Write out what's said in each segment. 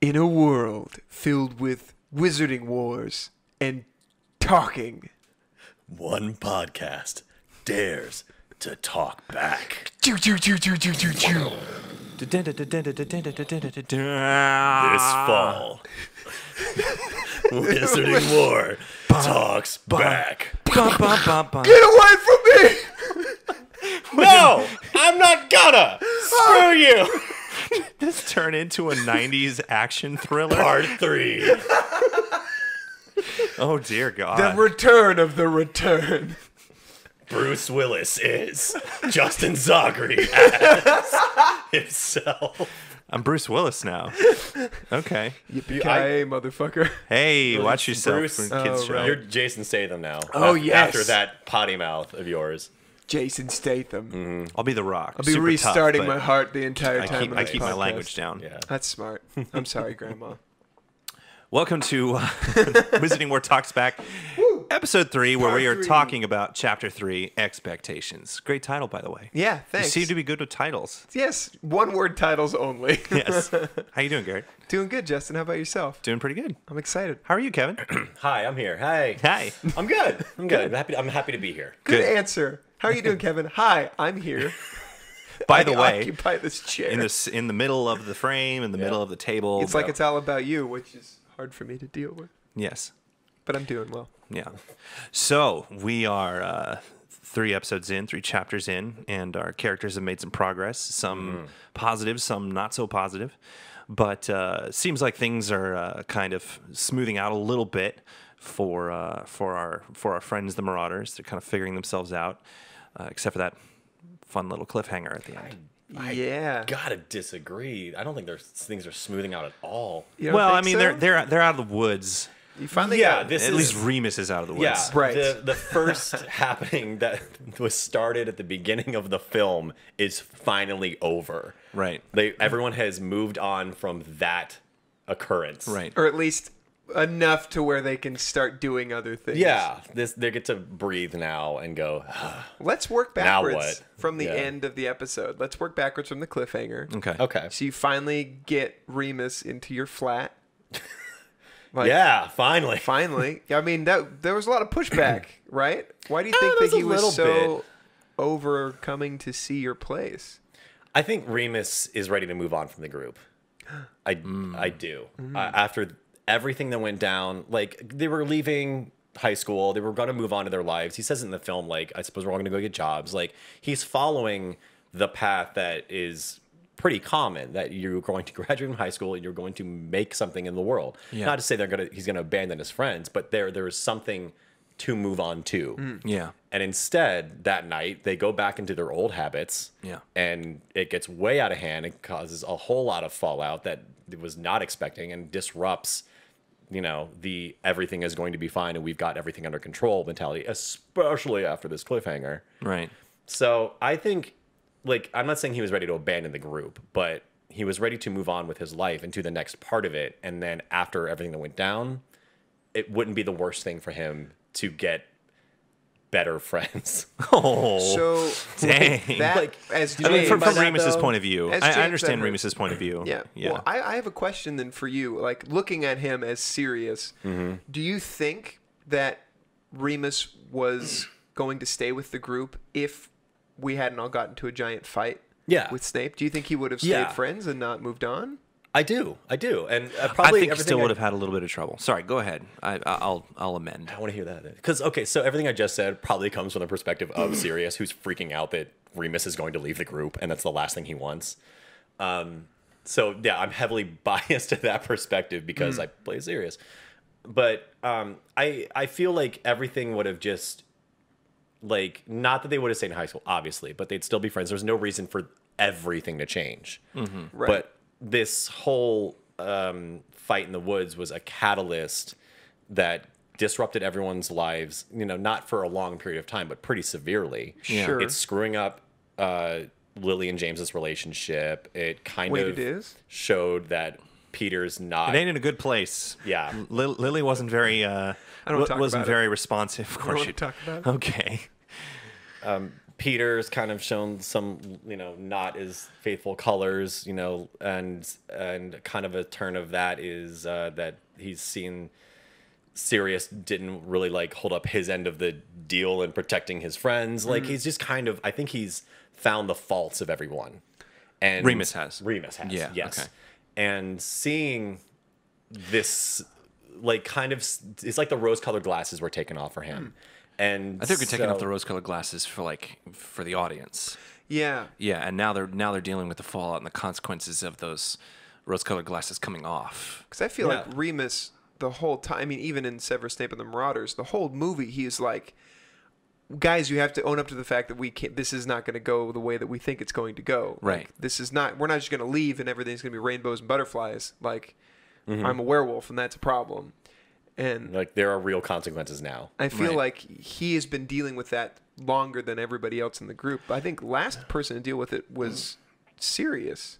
In a world filled with wizarding wars and talking. One podcast dares to talk back. Choo choo choo choo choo choo choo. This fall, Wizarding War talks back. Get away from me! No, I'm not gonna. Screw you. This turned into a 90s action thriller. Part 3. Oh, dear God. The return of the return. Bruce Willis is Justin Zagri as himself. I'm Bruce Willis now. Okay. Yippee-ki-yay, motherfucker. Hey, watch yourself. Bruce- for kids Oh, show. right. You're Jason Statham now. Oh, yes. After that potty mouth of yours. Jason Statham. I'll be the Rock. I'll be Super restarting tough, my but heart the entire I time. keep, of I this keep my podcast. language down. Yeah. That's smart. I'm sorry, Grandma. Welcome to Wizarding War Talks Back, Episode 3, where we are talking about Chapter 3, Expectations. Great title, by the way. Yeah, thanks. You seem to be good with titles. Yes, one-word titles only. Yes. How you doing, Garrett? Doing good, Justin. How about yourself? Doing pretty good. I'm excited. How are you, Kevin? Hi, I'm here. Hi. Hi. I'm good. I'm good. I'm happy to be here. Good Good. answer. How are you doing, Kevin? Hi, I'm here. By the I way, occupy this chair. in the middle of the frame, in the middle of the table. It's like it's all about you, which is hard for me to deal with. Yes. But I'm doing well. Yeah. So we are 3 episodes in, 3 chapters in, and our characters have made some progress. Some positive, some not so positive. But seems like things are kind of smoothing out a little bit for our friends, the Marauders. They're kind of figuring themselves out, except for that fun little cliffhanger at the end. Yeah. Gotta disagree. I don't think things are smoothing out at all. You don't Well, I think mean, so? they're out of the woods. You finally Yeah, got it. this At is least Remus is out of the woods. yeah. Right. The first happening that was started at the beginning of the film is finally over. Right. Everyone has moved on from that occurrence. Right. Or at least enough to where they can start doing other things. Yeah. They get to breathe now and go. Let's work Now backwards what? from the Yeah. end of the episode. Let's work backwards from the cliffhanger. Okay. Okay. So you finally get Remus into your flat. Yeah. Finally. Finally. I mean, there was a lot of pushback, right? Why do you think there's that he a was little so overcoming to see your place? I think Remus is ready to move on from the group. I do. After everything that went down, like they were leaving high school, they were going to move on to their lives. He says it in the film, like, I suppose we're all going to go get jobs. Like, he's following the path that is pretty common, that you're going to graduate from high school and you're going to make something in the world. Yeah. Not to say he's going to abandon his friends, but there is something to move on to. Yeah. And instead, that night, they go back into their old habits. Yeah. And it gets way out of hand. It causes a whole lot of fallout that it was not expecting and disrupts, the everything is going to be fine and we've got everything under control mentality, especially after this cliffhanger. Right. So I think, I'm not saying he was ready to abandon the group, but he was ready to move on with his life into the next part of it. And then after everything that went down, it wouldn't be the worst thing for him to get better friends. Oh. So dang. that, as I mean, James- from by that, Remus's though, point of view, as I James understand said, Remus's point of view. Yeah. Yeah. Well, I have a question then for you. Like, looking at him as serious, do you think that Remus was going to stay with the group if we hadn't all gotten into a giant fight Yeah. with Snape? Do you think he would have stayed Yeah. friends and not moved on? I do. And I probably think he everything still would have had a little bit of trouble. Sorry, go ahead. I'll amend. I want to hear that. Because, okay, so everything I just said probably comes from the perspective of Sirius, who's freaking out that Remus is going to leave the group, and that's the last thing he wants. So, yeah, I'm heavily biased to that perspective because I play Sirius. But I feel like everything would have just, not that they would have stayed in high school, obviously, but they'd still be friends. There's no reason for everything to change. Right. But this whole fight in the woods was a catalyst that disrupted everyone's lives, not for a long period of time, but pretty severely. Sure. It's screwing up Lily and James's relationship. It kind of it is? showed that Peter's not. It ain't in a good place. Yeah. Lily wasn't very don't talk wasn't about very responsive. Of I don't course want you to talk about it. Okay. Peter's kind of shown some, not as faithful colors, and kind of a turn of that is that he's seen Sirius didn't really like hold up his end of the deal in protecting his friends. Like he's just kind of, I think he's found the faults of everyone. And Remus has. Yeah. Yes. Okay. And seeing this, like, kind of, it's like the rose-colored glasses were taken off for him. And I think we're taking off the rose-colored glasses for the audience. Yeah. Yeah, and now they're dealing with the fallout and the consequences of those rose-colored glasses coming off. Because I feel like Remus the whole time, I mean, even in Severus Snape and the Marauders, the whole movie, he is like, guys, you have to own up to the fact that this is not going to go the way that we think it's going to go. Right. Like, we're not just going to leave and everything's going to be rainbows and butterflies. Like, I'm a werewolf and that's a problem. And like, there are real consequences now. I feel like he has been dealing with that longer than everybody else in the group. I think last person to deal with it was Sirius.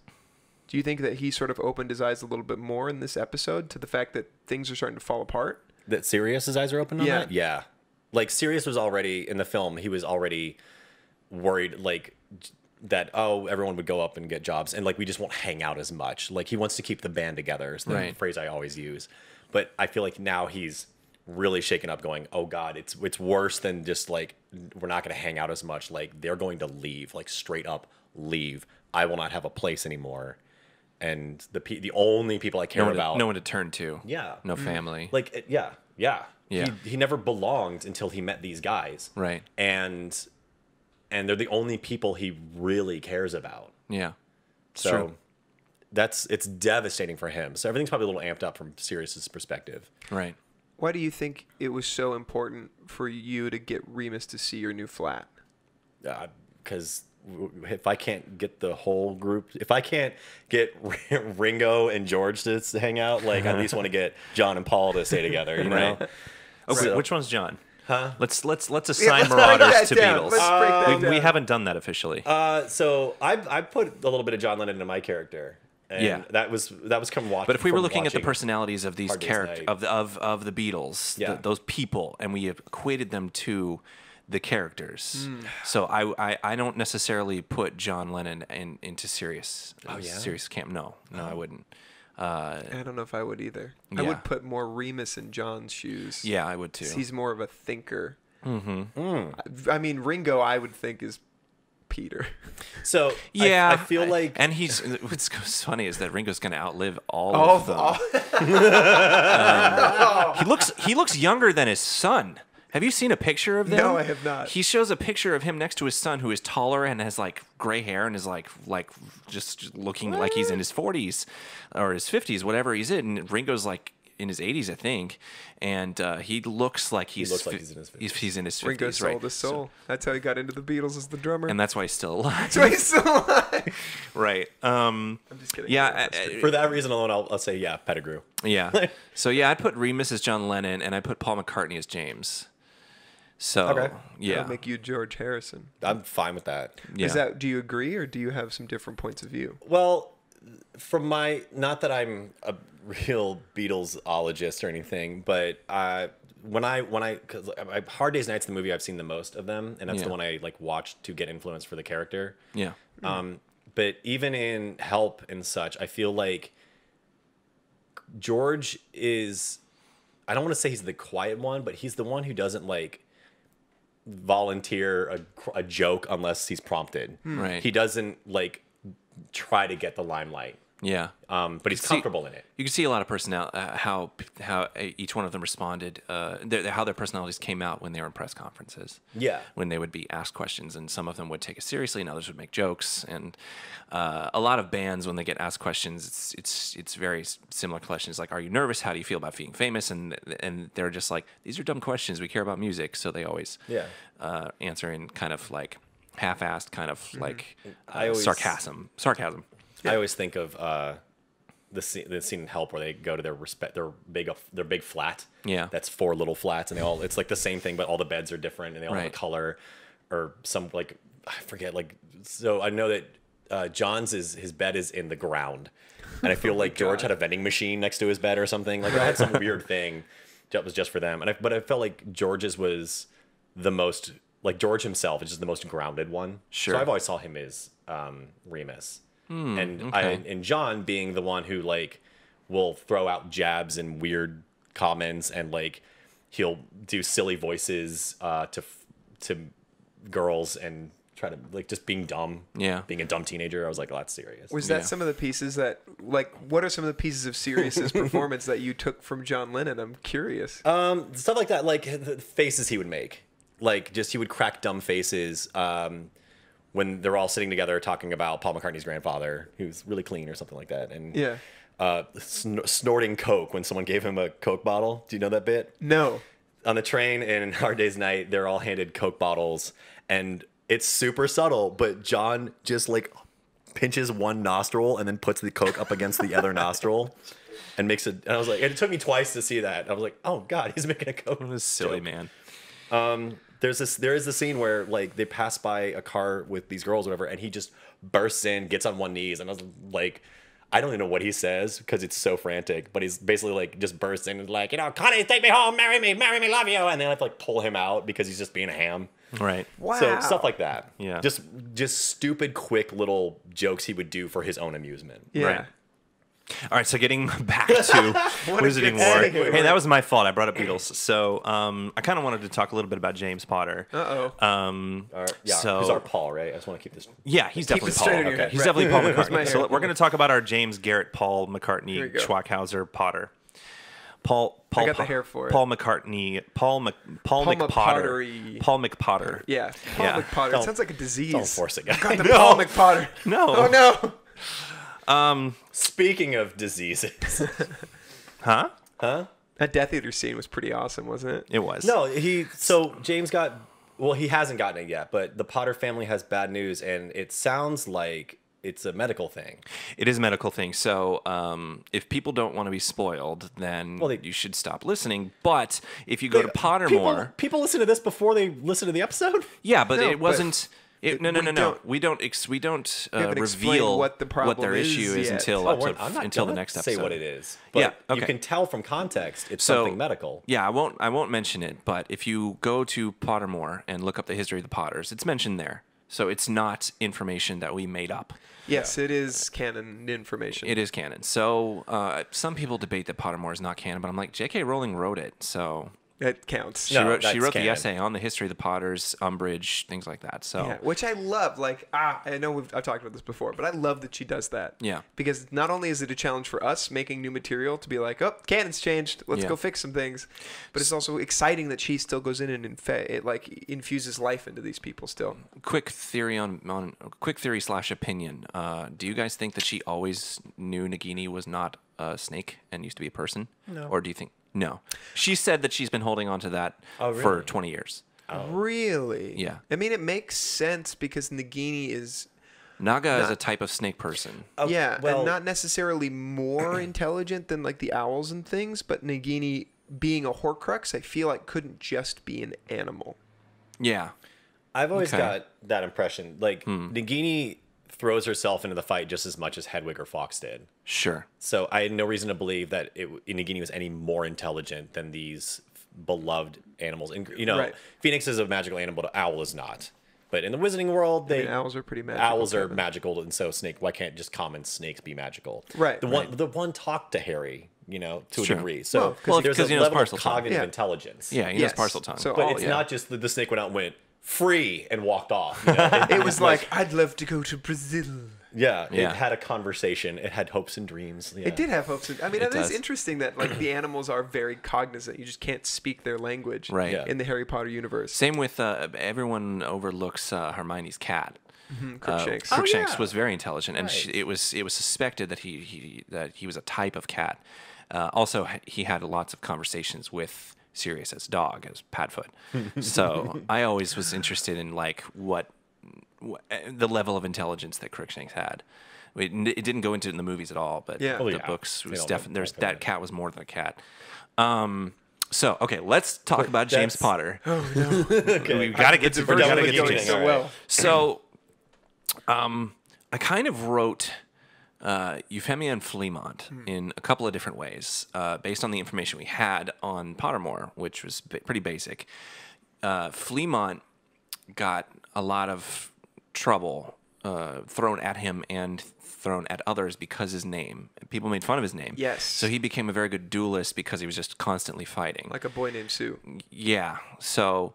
Do you think that he sort of opened his eyes a little bit more in this episode to the fact that things are starting to fall apart? That Sirius's eyes are open on that? Yeah. Like, Sirius was already, in the film, he was already worried, like, that, everyone would go up and get jobs, and, like, we just won't hang out as much. Like, he wants to keep the band together, is the phrase I always use. But I feel like now he's really shaken up going, oh, God, it's worse than just, like, we're not going to hang out as much. Like, they're going to leave, like, straight up leave. I will not have a place anymore. And the only people I care about... No one to turn to. Yeah. No family. Like, yeah. He never belonged until he met these guys. Right. And they're the only people he really cares about. Yeah. So true. It's devastating for him. So everything's probably a little amped up from Sirius's perspective. Right. Why do you think it was so important for you to get Remus to see your new flat? Because if I can't get the whole group, if I can't get Ringo and George to hang out, like, I at least want to get John and Paul to stay together, you know? Okay, So, which one's John? Huh? Let's assign let's break Marauders that to down. Beatles. Let's break that down. We haven't done that officially. So I put a little bit of John Lennon into my character. And that was come watching. But if we were looking at the personalities of these characters of the Beatles, those people, and we equated them to the characters, so I don't necessarily put John Lennon into Sirius. Sirius camp. No, I wouldn't. I don't know if I would either. I would put more Remus in John's shoes. Yeah, I would too. He's more of a thinker. I mean, Ringo, I would think, is Peter. So I feel like, and what's funny is that Ringo's going to outlive all of them. He looks younger than his son. Have you seen a picture of them? No, I have not. He shows a picture of him next to his son, who is taller and has like gray hair and is like just looking like he's in his 40s or his 50s, whatever he's in. And Ringo's like in his 80s, I think, and he looks like he's in his 50s. He's in his 50s. Ringo sold his soul. That's how he got into the Beatles as the drummer. And that's why he's still alive. That's why he's still alive. Right. I'm just kidding. Yeah. For that reason alone, I'll say Pettigrew. Yeah. So I'd put Remus as John Lennon, and I put Paul McCartney as James. So that would make you George Harrison. I'm fine with that. Yeah. Do you agree, or do you have some different points of view? Well, from not that I'm a real Beatles-ologist or anything, but because Hard Day's Night's the movie I've seen the most of them, and that's the one I like watched to get influence for the character. Yeah. But even in Help and such, I feel like George is, I don't want to say he's the quiet one, but he's the one who doesn't like volunteer a joke unless he's prompted. Right. He doesn't like try to get the limelight. Yeah. But he's comfortable in it. You can see a lot of personality, how each one of them responded, how their personalities came out when they were in press conferences. Yeah. When they would be asked questions, and some of them would take it seriously, and others would make jokes. And a lot of bands, when they get asked questions, it's very similar questions like, "Are you nervous? How do you feel about being famous?" And they're just like, "These are dumb questions. We care about music," so they always answer in kind of like half-assed, kind of like sarcasm. I always think of the scene in Help where they go to their big flat. Yeah. That's 4 little flats, and it's like the same thing, but all the beds are different, and they all have a color or some, like, I forget, like, so I know that John's his bed is in the ground, and I feel like George had a vending machine next to his bed or something. Like, I had some weird thing that was just for them, but I felt like George's was the most like George himself is just the most grounded one. Sure. So I've always saw him as Remus, and okay. and John being the one who like will throw out jabs and weird comments, and like he'll do silly voices to girls and try to like just being dumb. Yeah. Being a dumb teenager. I was like, oh, that's serious. Was that some of the pieces that, like, what are some of the pieces of Sirius's performance that you took from John Lennon? I'm curious. Stuff like that, like the faces he would make. Like, just he would crack dumb faces when they're all sitting together talking about Paul McCartney's grandfather, who's really clean or something like that. And Yeah. Snorting Coke when someone gave him a Coke bottle. Do you know that bit? No. On the train in Hard Day's Night, they're all handed Coke bottles, and it's super subtle, but John just like pinches one nostril and then puts the Coke up against the other nostril and makes it. And I was like, and it took me twice to see that. I was like, oh God, he's making a Coke. It was silly, joke. man. There is the scene where like they pass by a car with these girls or whatever, and he just bursts in, gets on one knees, and I was like, I don't even know what he says because it's so frantic, but he's basically like just bursts in and like, you know, Connie, take me home, marry me, love you, and they have to like pull him out because he's just being a ham. Right. Wow. So stuff like that. Yeah. Just stupid, quick little jokes he would do for his own amusement. Yeah. Right. All right, so getting back to Wizarding good War. segue. Hey, that was my fault. I brought up Beatles. So I kind of wanted to talk a little bit about James Potter. Uh-oh. So who's our Paul, right? I just want to keep this. Yeah, he's Keep definitely it straight Paul. in your Okay. head. He's Right. definitely Paul Where's my McCartney. So hair? we're going to talk about our James, Garrett, Paul, Here McCartney, we go. Schweighauser, Potter. Paul got the hair for it. Paul McCartney, Paul McPotter. McPottery. Paul McPotter. Yeah. Paul Yeah. McPotter. It Don't- sounds like a disease. Don't force it, guys. Got the Paul McPotter. No. Oh, no. Speaking of diseases, Huh? That Death Eater scene was pretty awesome, wasn't it? It was. no, James got. Well, he hasn't gotten it yet, but the Potter family has bad news, and it sounds like it's a medical thing. It is a medical thing. So if people don't want to be spoiled, then you should stop listening. But if you go to Pottermore... People listen to this before they listen to the episode? Yeah, but No, it wasn't... No. We don't haven't explained reveal what the problem their is issue is yet. until I'm not until the gonna next episode. say what it is, but Yeah, okay. you can tell from context it's So, something medical. Yeah, I won't mention it, but if you go to Pottermore and look up the history of the Potters, it's mentioned there. So it's not information that we made up. Yes, it is canon information. It is canon. So some people debate that Pottermore is not canon, but I'm like, J.K. Rowling wrote it, so It counts. she No, wrote that's the canon. essay on the history of the Potters, Umbridge, things like that. So Yeah, which I love. Like, I know I've talked about this before, but I love that she does that. Yeah. Because not only is it a challenge for us making new material to be like, oh, canon's changed, let's Yeah. go fix some things, but it's also exciting that she still goes in and infuses life into these people still. quick theory / opinion. Do you guys think that she always knew Nagini was not a snake and used to be a person? No. Or do you think no? She said that she's been holding on to that for really? 20 years. Really? Yeah. I mean, it makes sense because Nagini is Naga is a type of snake person. yeah, well- and not necessarily more intelligent than like the owls and things, but Nagini being a Horcrux, I feel like couldn't just be an animal. Yeah. I've always Okay. got that impression. Like, Nagini throws herself into the fight just as much as Hedwig or Fox did. Sure. So I had no reason to believe that Nagini was any more intelligent than these beloved animals. And, you know, Right. Phoenix is a magical animal, but owl is not. But in the Wizarding world, I mean, owls are pretty magical. owls are Kevin. magical, and so why can't just common snakes be magical? Right, The one talked to Harry, you know, to Sure. a degree. So Well, there's 'cause a he knows level of parcel tongue. cognitive Yeah. intelligence. Yeah, he Yes. knows parcel tongue. So But all- it's yeah. not just the snake went out and went free and walked off. You know? It was like, I'd love to go to Brazil. Yeah, Yeah. it had a conversation. It had hopes and dreams. Yeah. It did have hopes. I mean, It it is does. interesting that like the animals are very cognizant. You just can't speak their language Right. Yeah. in the Harry Potter universe. Same with everyone overlooks Hermione's cat. Crookshanks. Crookshanks yeah. was very intelligent, and Right. it was suspected that he was a type of cat. Also, he had lots of conversations with Sirius as dog, as Padfoot. So I always was interested in like what the level of intelligence that Crookshanks had. It didn't go into it in the movies at all, but Yeah. the Oh, yeah. books They was don't definitely look that cat was more than a cat. So okay, let's talk about James that's- Potter. Okay. We gotta get to We're done with going Eugene, so all right. well. So, I kind of wrote Euphemia and Fleamont in a couple of different ways, based on the information we had on Pottermore, which was pretty basic. Fleamont got a lot of trouble thrown at him and thrown at others because his name. People made fun of his name. Yes. So he became a very good duelist because he was just constantly fighting. Like a boy named Sue. Yeah. So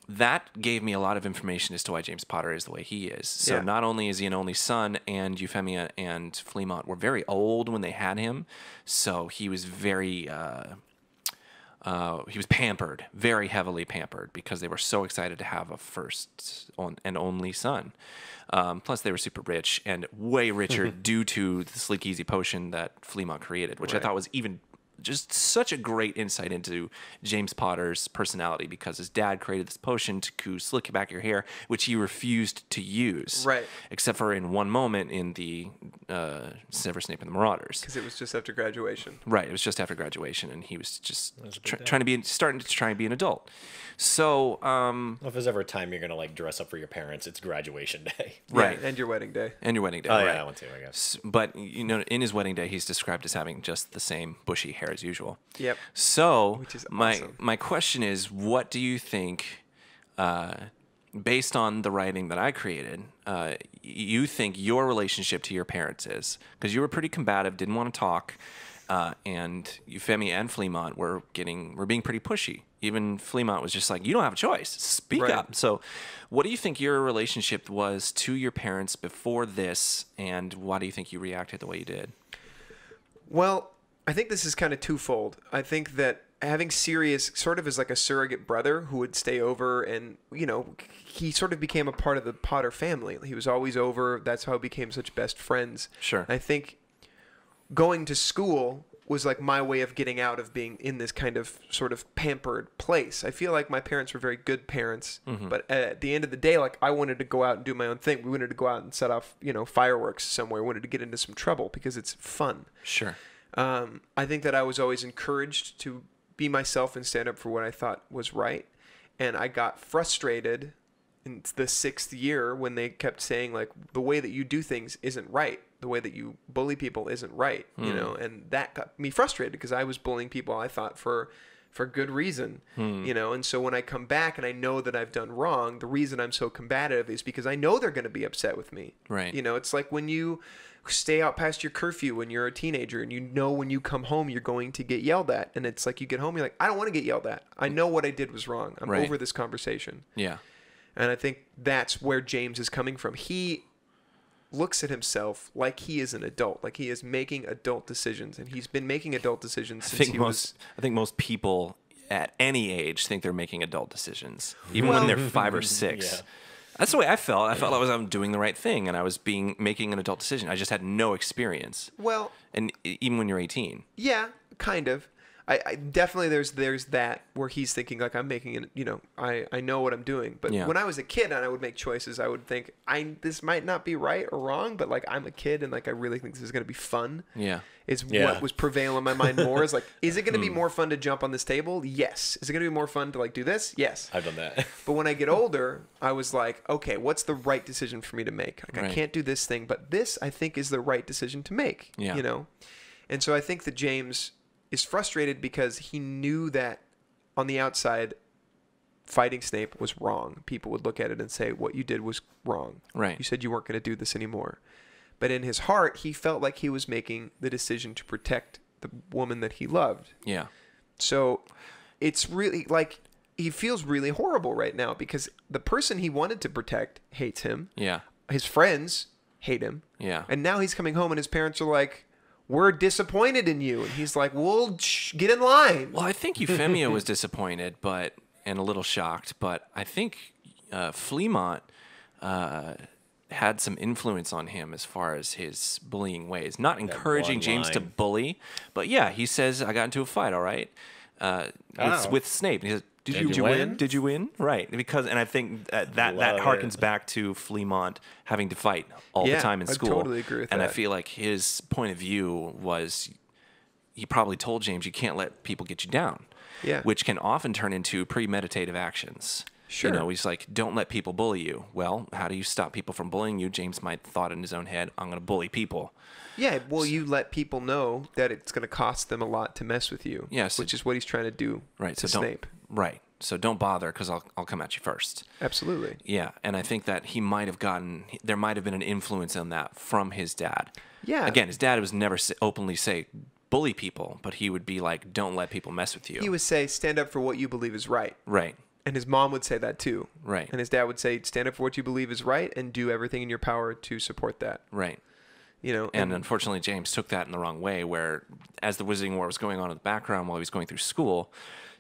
that gave me a lot of information as to why James Potter is the way he is. So not only is he an only son, and Euphemia and Fleamont were very old when they had him, so he was very... he was pampered, very heavily pampered, because they were so excited to have a first and only son. Plus, they were super rich, and way richer due to the Sleek Easy potion that Fleamont created, which I thought was even just such a great insight into James Potter's personality, because his dad created this potion to slick back your hair, which he refused to use. Right. Except for in one moment in the Severus Snape and the Marauders. Because it was just after graduation. Right. It was just after graduation, and he was just starting to try and be an adult. So, Well, if there's ever a time you're gonna like dress up for your parents, it's graduation day. right. Yeah, and your wedding day. And your wedding day. Oh right. yeah, that one too, I guess. But you know, in his wedding day, he's described as having just the same bushy hair as usual. Yep. So, Which is awesome. my question is, what do you think, based on the writing that I created, you think your relationship to your parents is? Because you were pretty combative, didn't want to talk, and Euphemia and Fleamont were being pretty pushy. Even Fleamont was just like, you don't have a choice. Speak up. So what do you think your relationship was to your parents before this, and why do you think you reacted the way you did? Well, I think this is kind of twofold. I think that having Sirius sort of as like a surrogate brother who would stay over, and, you know, he sort of became a part of the Potter family. He was always over. That's how he became such best friends. Sure. I think going to school was like my way of getting out of being in this kind of sort of pampered place. I feel like my parents were very good parents, but at the end of the day, like, I wanted to go out and do my own thing. We wanted to go out and set off, you know, fireworks somewhere. We wanted to get into some trouble because it's fun. Sure. I think that I was always encouraged to be myself and stand up for what I thought was right. And I got frustrated in the 6th year when they kept saying, like, the way that you do things isn't right. The way that you bully people isn't right, you know, and that got me frustrated because I was bullying people, I thought, for good reason, you know. And so when I come back and I know that I've done wrong, the reason I'm so combative is because I know they're going to be upset with me. Right. You know, it's like when you stay out past your curfew when you're a teenager and you know when you come home you're going to get yelled at, and it's like you get home, you're like, I don't want to get yelled at. I know what I did was wrong. I'm over this conversation. Yeah. And I think that's where James is coming from. He looks at himself like he is an adult, like he is making adult decisions, and he's been making adult decisions since I think most people at any age think they're making adult decisions, even when they're 5 or 6. Yeah. That's the way I felt. I felt I'm doing the right thing, and I was making an adult decision. I just had no experience. Well, and even when you're 18. Yeah, kind of. I definitely there's that where he's thinking like I'm making it, you know, I know what I'm doing. But when I was a kid and I would make choices, I would think this might not be right or wrong, but like I'm a kid and like I really think this is going to be fun. Yeah. Is what was prevailing in my mind more is like, is it going to be more fun to jump on this table? Yes. Is it going to be more fun to like do this? Yes. I've done that. But when I get older, I was like, okay, what's the right decision for me to make? Like I can't do this thing, but this I think is the right decision to make. Yeah. You know? And so I think that James is frustrated because he knew that on the outside, fighting Snape was wrong. People would look at it and say, what you did was wrong. Right. You said you weren't going to do this anymore. But in his heart, he felt like he was making the decision to protect the woman that he loved. Yeah. So it's really like he feels really horrible right now because the person he wanted to protect hates him. Yeah. His friends hate him. Yeah. And now he's coming home and his parents are like, we're disappointed in you. And he's like, well, get in line. Well, I think Euphemia was disappointed and a little shocked, but I think Fleamont had some influence on him as far as his bullying ways. Not encouraging James to bully, but yeah, he says, I got into a fight, all right, with Snape. And he says, Did you win? Did you win? Right. And I think that harkens back to Fleamont having to fight all the time in school. I totally agree with that. And I feel like his point of view was he probably told James, you can't let people get you down. Yeah. Which can often turn into premeditative actions. Sure. You know, he's like, don't let people bully you. Well, how do you stop people from bullying you? James might have thought in his own head, I'm going to bully people. Yeah, well, you let people know that it's going to cost them a lot to mess with you. Yes. Which is what he's trying to do to Snape. Right. So don't bother because I'll come at you first. Absolutely. Yeah, and I think that there might have been an influence on that from his dad. Yeah. Again, his dad was never openly say bully people, but he would be like, don't let people mess with you. He would say, stand up for what you believe is right. Right. And his mom would say that too. Right. And his dad would say, stand up for what you believe is right and do everything in your power to support that. Right. You know, and unfortunately, James took that in the wrong way, where as the Wizarding War was going on in the background while he was going through school,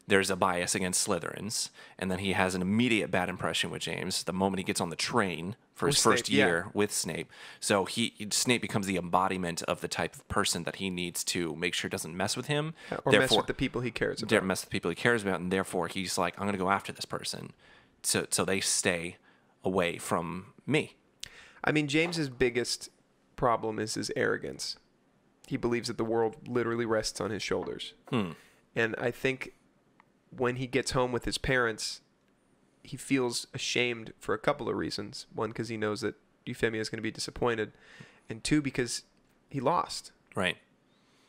there's a bias against Slytherins, and then he has an immediate bad impression with James the moment he gets on the train for his first year with Snape. So Snape becomes the embodiment of the type of person that he needs to make sure doesn't mess with him. Or mess with the people he cares about. Mess with the people he cares about, and therefore he's like, I'm going to go after this person. So they stay away from me. I mean, James's biggest problem is his arrogance. He believes that the world literally rests on his shoulders. And I think when he gets home with his parents, he feels ashamed for a couple of reasons. One, because he knows that Euphemia is going to be disappointed. And two, because he lost. Right.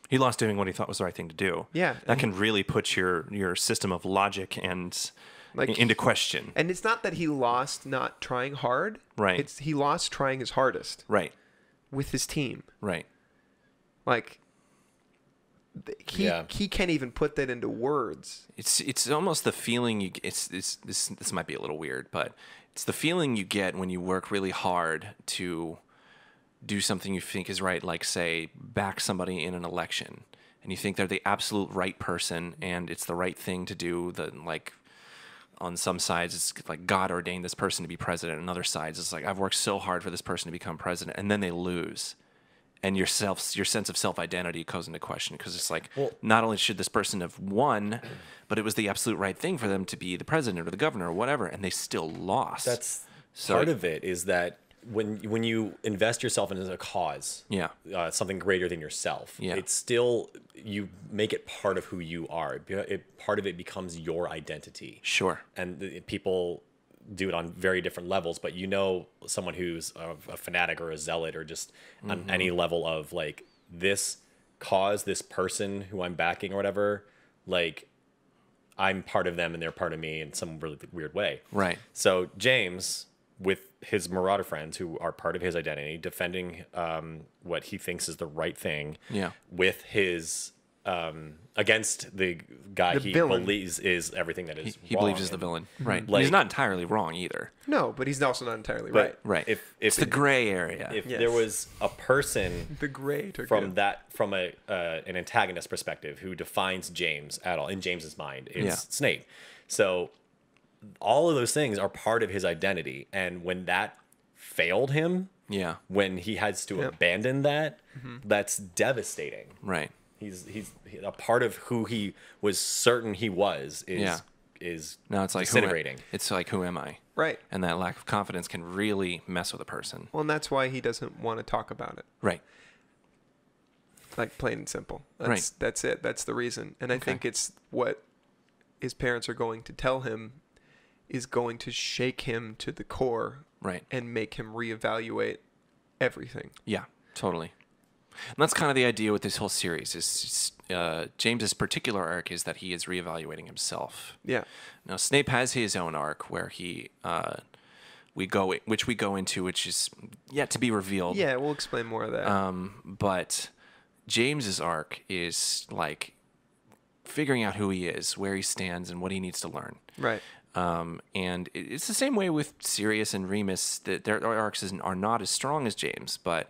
He lost doing what he thought was the right thing to do. Yeah. That can really put your system of logic and into question. And it's not that he lost not trying hard. Right. He lost trying his hardest. Right. With his team. Right. Like, he can't even put that into words. It's almost the feeling you get. This might be a little weird, but it's the feeling you get when you work really hard to do something you think is right, like, say, back somebody in an election, and you think they're the absolute right person and it's the right thing to do. On some sides, it's like God ordained this person to be president. On other sides, it's like, I've worked so hard for this person to become president, and then they lose. And your sense of self-identity goes into question, because it's like, not only should this person have won, but it was the absolute right thing for them to be the president or the governor or whatever, and they still lost. That's part of it, is that when you invest yourself into a cause, something greater than yourself, it's still, you make it part of who you are. Part of it becomes your identity. Sure. And people do it on very different levels, but someone who's a fanatic or a zealot, or just on any level of like, this cause, this person who I'm backing or whatever, like, I'm part of them and they're part of me in some really weird way. Right. So James, with his marauder friends who are part of his identity, defending what he thinks is the right thing, with his against the guy he believes is everything that is he wrong. believes is the villain, right? Like, he's not entirely wrong either. No, but he's also not entirely right. Right. If it's the gray area. If there was a person from an antagonist perspective who defines James at all in James's mind, it's Snape. So all of those things are part of his identity, and when that failed him, when he has to abandon that, that's devastating. Right. He's a part of who he was certain he was is now it's like disintegrating. It's like, who am I? Right. And that lack of confidence can really mess with a person. Well, and that's why he doesn't want to talk about it. Right. Like, plain and simple. Right. That's it. That's the reason. And I think it's what his parents are going to tell him is going to shake him to the core. Right. And make him reevaluate everything. Yeah, totally. And that's kind of the idea with this whole series. Is James's particular arc is that he is reevaluating himself. Yeah. Now Snape has his own arc where we go into, which is yet to be revealed. Yeah, we'll explain more of that. But James's arc is like figuring out who he is, where he stands, and what he needs to learn. Right. And it's the same way with Sirius and Remus. That their arcs are not as strong as James, but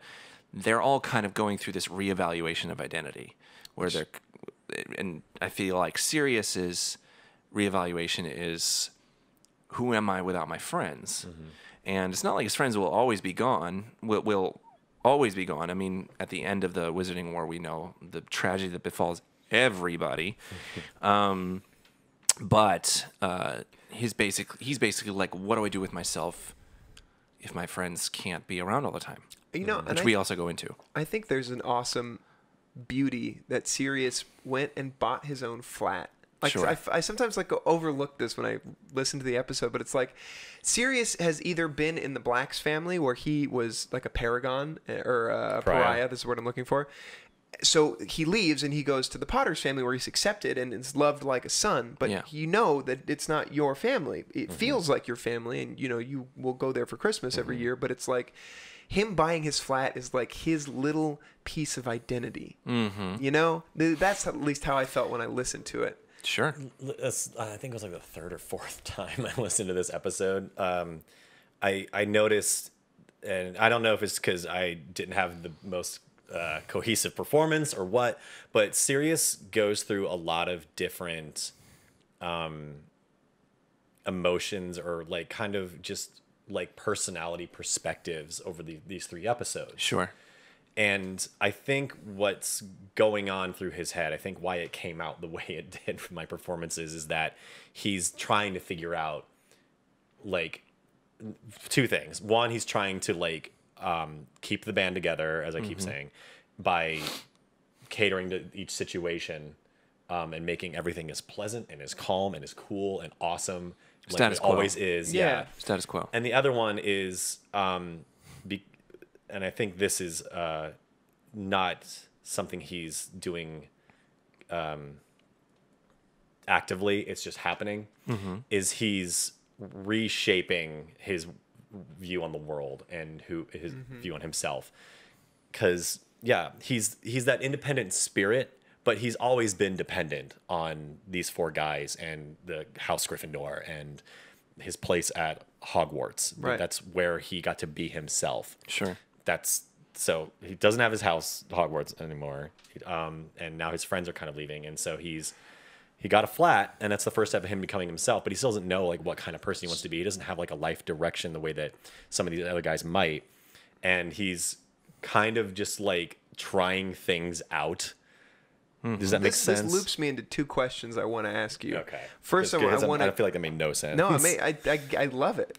they're all kind of going through this reevaluation of identity, and I feel like Sirius's reevaluation is, who am I without my friends? And it's not like his friends will always be gone. Will always be gone. I mean, at the end of the Wizarding War, we know the tragedy that befalls everybody. But he's basically like, what do I do with myself if my friends can't be around all the time? Which we also go into. I think there's an awesome beauty that Sirius went and bought his own flat. Like, sure. I sometimes overlook this when I listen to the episode, but it's like Sirius has either been in the Blacks family where he was like a paragon or a pariah. This is what I'm looking for. so he leaves and he goes to the Potter's family where he's accepted and is loved like a son. But you know that it's not your family. It feels like your family, and you know you will go there for Christmas every year. But it's like him buying his flat is like his little piece of identity. You know, that's at least how I felt when I listened to it. Sure. I think it was like the third or fourth time I listened to this episode. I noticed, and I don't know if it's because I didn't have the most cohesive performance or what, but Sirius goes through a lot of different emotions or like kind of just like personality perspectives over these 3 episodes. Sure. And I think what's going on through his head, I think why it came out the way it did for my performances, is that he's trying to figure out like 2 things. One, he's trying to like keep the band together, as I keep saying, by catering to each situation and making everything as pleasant and as calm and as cool and awesome Status like it quo. always is. Yeah. Status quo. And the other one is, and I think this is not something he's doing actively, it's just happening, is he's reshaping his view on the world and his view on himself. Because, he's that independent spirit, but he's always been dependent on these 4 guys and the House Gryffindor and his place at Hogwarts. Right. That's where he got to be himself. Sure. So he doesn't have his house Hogwarts anymore, and now his friends are kind of leaving, and so he got a flat, and that's the first step of him becoming himself. But he still doesn't know like what kind of person he wants to be. He doesn't have like a life direction the way that some of these other guys might, and he's kind of just like trying things out. Does that make sense? This loops me into 2 questions I want to ask you. Okay. First of all, I feel like that made no sense. No, I love it.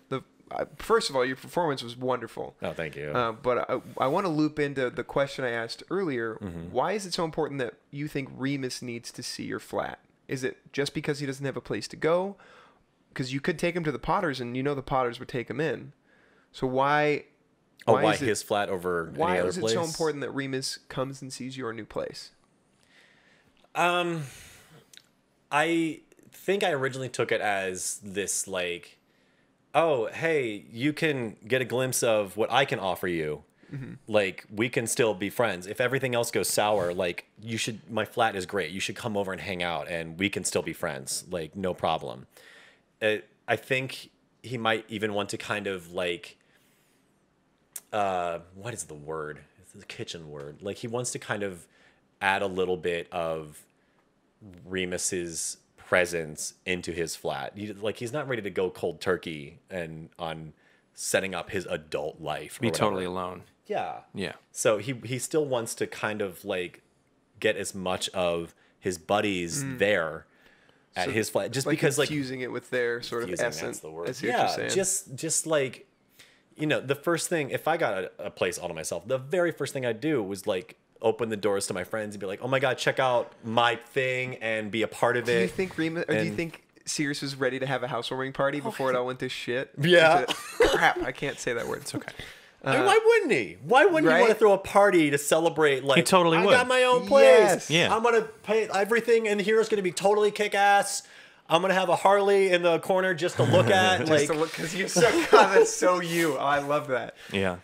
First of all, your performance was wonderful. Oh, thank you. But I want to loop into the question I asked earlier. Why is it so important that you think Remus needs to see your flat? Is it just because he doesn't have a place to go? Because you could take him to the Potters, and you know the Potters would take him in. So why his flat over any other place? Why is it so important that Remus comes and sees your new place? I think I originally took it as this like, oh, hey, you can get a glimpse of what I can offer you. Like, we can still be friends. If everything else goes sour, like, my flat is great. You should come over and hang out, and we can still be friends. Like, no problem. I think he might even want to kind of, like, what is the word? It's the kitchen word. Like, he wants to kind of add a little bit of Remus's presence into his flat. He's not ready to go cold turkey and on setting up his adult life. Be totally alone. Yeah. Yeah. So he still wants to kind of like get as much of his buddies there at his flat, just like because like fusing it with their sort of essence. That's the word. I see what you're saying. just like, you know, the first thing, if I got a place all to myself, the very first thing I'd do was like open the doors to my friends and be like, oh my God, check out my thing and be a part of it. Do you think Remus, or do you think Sirius was ready to have a housewarming party before it all went to shit? Yeah. Crap, I can't say that word. It's okay. I mean, why wouldn't he? Why wouldn't he want to throw a party to celebrate? Like, he totally would. I got my own place. Yes. Yeah. I'm gonna pay everything, and here's gonna be totally kick ass. I'm gonna have a Harley in the corner just to look at. Just to look, because you're so God, that's so you. Oh, I love that. Yeah.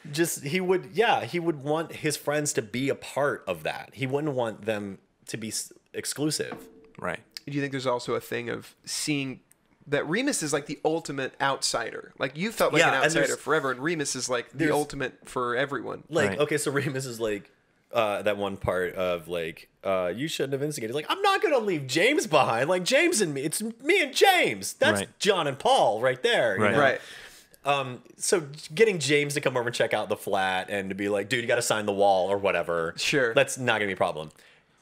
He would want his friends to be a part of that. He wouldn't want them to be exclusive. Right. Do you think there's also a thing of seeing that Remus is like the ultimate outsider? Like, you felt like an outsider forever, and Remus is like the ultimate for everyone. Like, Right. okay, so Remus is like that one part of like, you shouldn't have instigated. Like, I'm not gonna leave James behind. Like, James and me, it's me and James. That's Right. John and Paul right there. You Right. know? Right. So getting James to come over and check out the flat and to be like, dude, you got to sign the wall or whatever. Sure. That's not gonna be a problem.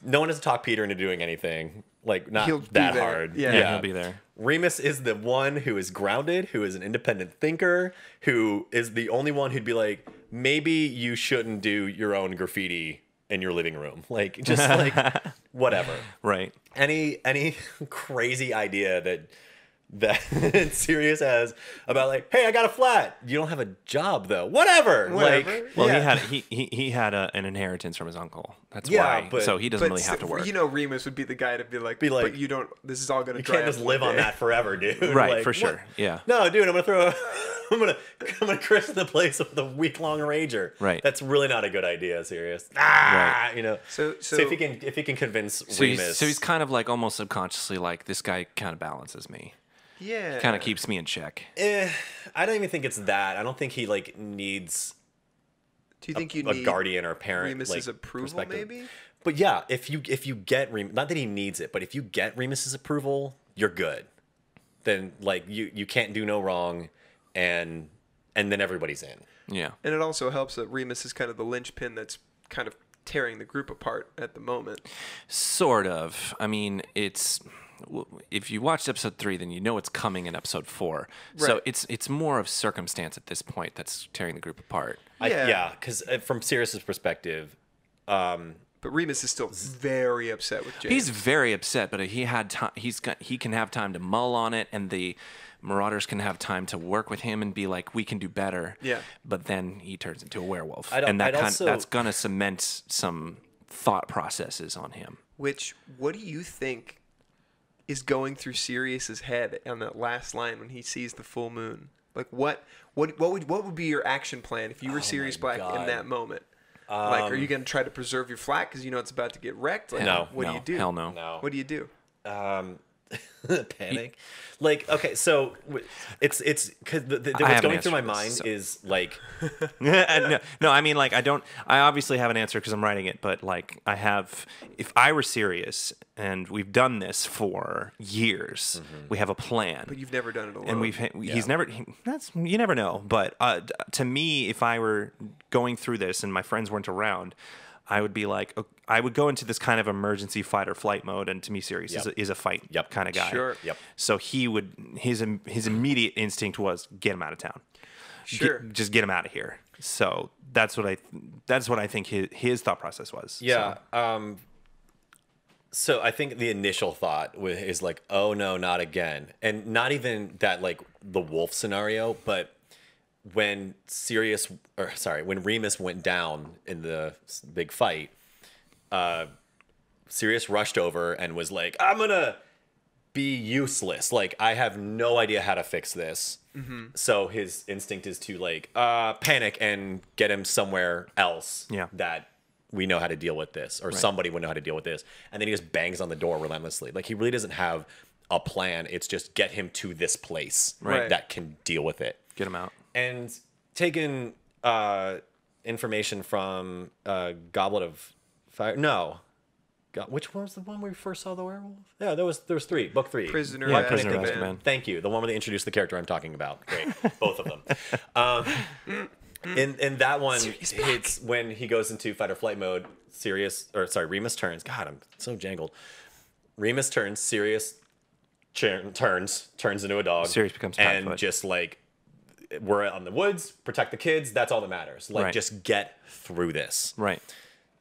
No one has to talk Peter into doing anything. Like, not He'll be that there. hard. Yeah. He'll be there. Remus is the one who is grounded, who is an independent thinker, who is the only one who'd be like, maybe you shouldn't do your own graffiti in your living room. Like, just like, whatever. Right. Any crazy idea that that Sirius has about like, hey, I got a flat. You don't have a job though. Whatever. Like, well, he had an inheritance from his uncle. That's why. But, so he doesn't really have to work. You know, Remus would be the guy to be like, but you don't. This is all going to. You can't just live on that forever, dude. Right, like, for sure. What? Yeah. No, dude, I'm gonna christen the place with a week-long rager. Right. That's really not a good idea, Sirius. Right. You know. So if he can convince Remus. So he's kind of like almost subconsciously like, this guy kind of balances me. Yeah. Kind of keeps me in check. I don't even think it's that. I don't think he like needs. Do you think you a need guardian or a parent Remus's approval, maybe? But yeah, if you get Remus, not that he needs it, but if you get Remus's approval, you're good. Then like you can't do no wrong, and then everybody's in. Yeah. And it also helps that Remus is kind of the linchpin that's kind of tearing the group apart at the moment. Sort of. I mean, if you watched episode 3, then you know it's coming in episode 4. Right. So it's more of circumstance at this point that's tearing the group apart. Yeah, because from Sirius's perspective, but Remus is still very upset with Janie. He's very upset, but he can have time to mull on it, and the Marauders can have time to work with him and be like, we can do better. Yeah. But then he turns into a werewolf, and that's gonna cement some thought processes on him. What do you think is going through Sirius's head on that last line when he sees the full moon? Like what would be your action plan if you were Sirius Black in that moment? Like, are you going to try to preserve your flat because you know it's about to get wrecked? Like, no. What do you do? Hell no. What do you do? Panic. Like, okay, so it's because what's going through my mind is like, no, I mean, like, I obviously have an answer because I'm writing it, but like, if I were Sirius and we've done this for years, we have a plan. But you've never done it alone. And you never know. But to me, if I were going through this and my friends weren't around, I would be like, I would go into this kind of emergency fight or flight mode, and to me, Sirius is a fight kind of guy. Sure. Yep. So his immediate instinct was get him out of town. Sure. Just get him out of here. So that's what I think his thought process was. Yeah. So I think the initial thought is like, oh no, not again, and not even that like the wolf scenario, but when Remus went down in the big fight, Sirius rushed over and was like, I'm gonna be useless. Like, I have no idea how to fix this. Mm-hmm. So his instinct is to like panic and get him somewhere else that we know how to deal with this, or somebody would know how to deal with this. And then he just bangs on the door relentlessly. Like, he really doesn't have a plan. It's just get him to this place that can deal with it. Get him out. And taking information from Goblet of Fire. No. Which one was the one where we first saw the werewolf? Yeah, there was 3. Book 3. Prisoner of Azkaban. Thank you. The one where they introduced the character I'm talking about. Great. Both of them. In that one, it's when he goes into fight or flight mode. Remus turns. God, I'm so jangled. Remus turns. Sirius turns into a dog. Sirius becomes and Padfoot. Just like, we're on the woods, protect the kids. That's all that matters. Like, just get through this. Right.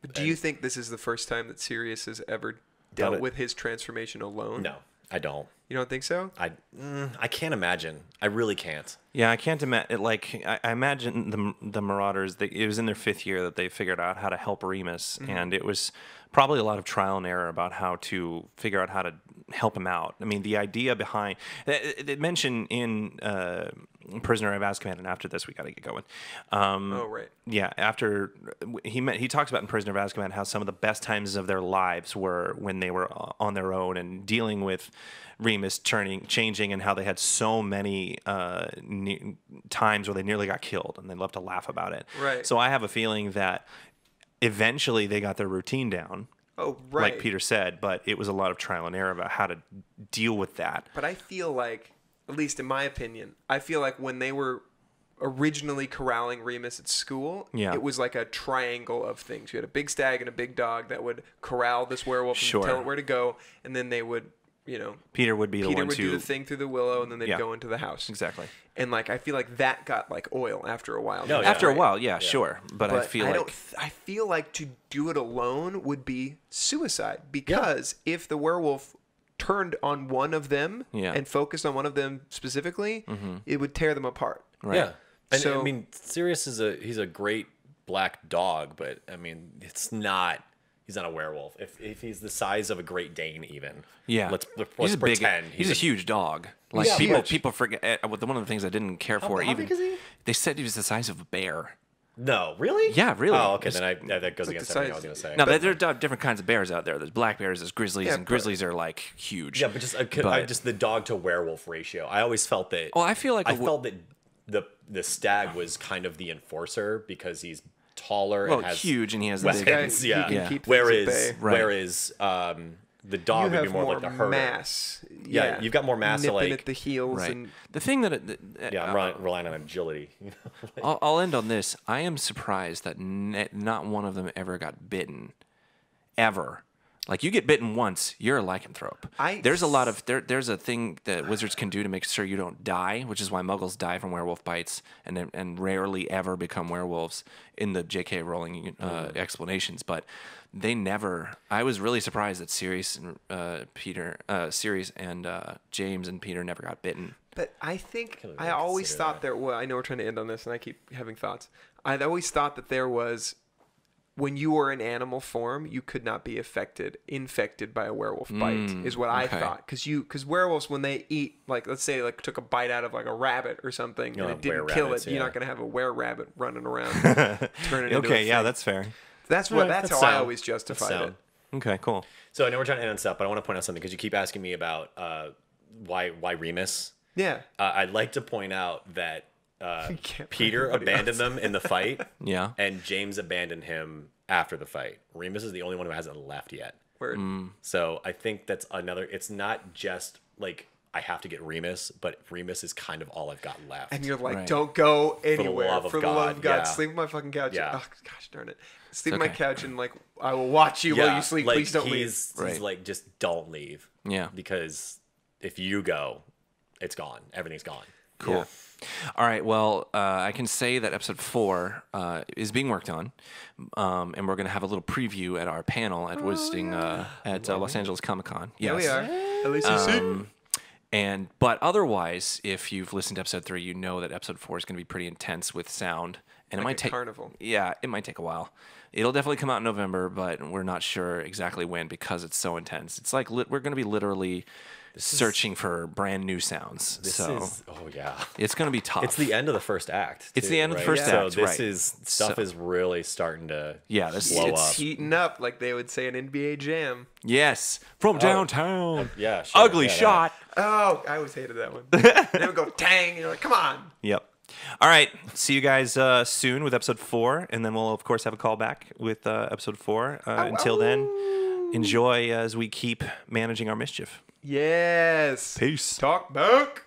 But do you think this is the first time that Sirius has ever dealt with his transformation alone? No, I don't. You don't think so? I can't imagine. I really can't. Yeah, I can't imagine. Like, I imagine the Marauders. It was in their 5th year that they figured out how to help Remus, and it was probably a lot of trial and error about how to figure out how to help him out. I mean, the idea behind they mentioned in Prisoner of Azkaban, and after this we got to get going. Yeah, after he talks about in Prisoner of Azkaban how some of the best times of their lives were when they were on their own and dealing with Remus changing, and how they had so many times where they nearly got killed, and they love to laugh about it. Right. So I have a feeling that eventually they got their routine down. Oh, right. Like Peter said, but it was a lot of trial and error about how to deal with that. But I feel like, at least in my opinion, I feel like when they were originally corralling Remus at school, it was like a triangle of things. You had a big stag and a big dog that would corral this werewolf and tell it where to go, and then they would, Peter would do the thing through the willow, and then they'd go into the house. Exactly. And like, I feel like that got like oil after a while. No, after a while, sure. But I feel like to do it alone would be suicide, because if the werewolf turned on one of them Yeah. and focused on one of them specifically, it would tear them apart. Right. Yeah. And So- I mean, Sirius he's a great black dog, but I mean, he's not a werewolf. If he's the size of a Great Dane, even. Yeah, Let's he's a pretend he's a huge dog. Like Yeah, huge. people forget. One of the things I didn't care for how even big is he? they said he was the size of a bear. No, really? Yeah, really. Oh, okay. Then that goes like against the everything I was size- gonna say. Now there are different kinds of bears out there. There's black bears, there's grizzlies, Yeah, and grizzlies are like huge. Yeah, but just the dog to werewolf ratio. I always felt that. Well, I feel like I felt that the stag was kind of the enforcer because he's taller well, and has huge, and he has the big. weapons. He Yeah. can keep things Whereas at bay. Right. the dog You would be have more more like the herder. mass. Yeah, you've got more mass to, nipping like- at the heels. Right. And The thing that Yeah, I'm relying on agility. You know? I'll end on this. I am surprised that not one of them ever got bitten, ever. Like you get bitten once, you're a lycanthrope. There's a lot of there's a thing that wizards can do to make sure you don't die, which is why muggles die from werewolf bites and rarely ever become werewolves in the J.K. Rowling explanations. But they never. I was really surprised that Sirius and James and Peter never got bitten. But I think really I always consider thought there. Well, I know we're trying to end on this, and I keep having thoughts. I'd always thought that there was, when you were in animal form, you could not be infected by a werewolf bite. Is what I okay. thought. Because werewolves, when they eat, like let's say, like took a bite out of like a rabbit or something, You'll and have it didn't kill were-rabbits, it, you're yeah. not gonna have a were-rabbit running around, turning into Okay, a yeah, thing. that's fair. That's Right, that's that's how I sound. always justified That's it. sound. Okay, cool. So I know we're trying to end on stuff, but I want to point out something because you keep asking me about why Remus. Yeah. I'd like to point out that can't Peter find anybody abandoned them in the fight, Yeah. and James abandoned him after the fight. Remus is the only one who hasn't left yet. Word. So I think that's another. It's not just like I have to get Remus, but Remus is kind of all I've got left. And you're like, Right. don't go the anywhere. love of For the love of God. God, yeah. Sleep on my fucking couch. Yeah. Oh, gosh darn it. Sleep on my okay. couch and, like, I will watch you while you sleep. like, Please don't leave. he's Right. like, just don't leave. Yeah. Because if you go, it's gone. Everything's gone. Cool. Yeah. All right. Well, I can say that episode 4 is being worked on, and we're going to have a little preview at our panel at Wizarding at Los Angeles Comic Con. Yeah, Yes. we are. At least you see. But otherwise, if you've listened to episode 3, you know that episode 4 is going to be pretty intense with sound, and it might a take carnival. Yeah, it might take a while. It'll definitely come out in November, but we're not sure exactly when because it's so intense. It's like we're going to be literally searching for brand new sounds. This so is yeah. it's going to be tough. It's the end of the first act. It's too, the end of the right? first so act, this right. is stuff So- is really starting to this blow It's up. heating up, like they would say in NBA Jam. Yes, from downtown. Yeah, sure, Ugly yeah, shot. Oh, I always hated that one. They would go tang, and you're like, come on. Yep. All right. See you guys soon with episode 4, and then we'll of course have a call back with episode 4. Until then, enjoy as we keep managing our mischief. Yes. Peace. Talk back.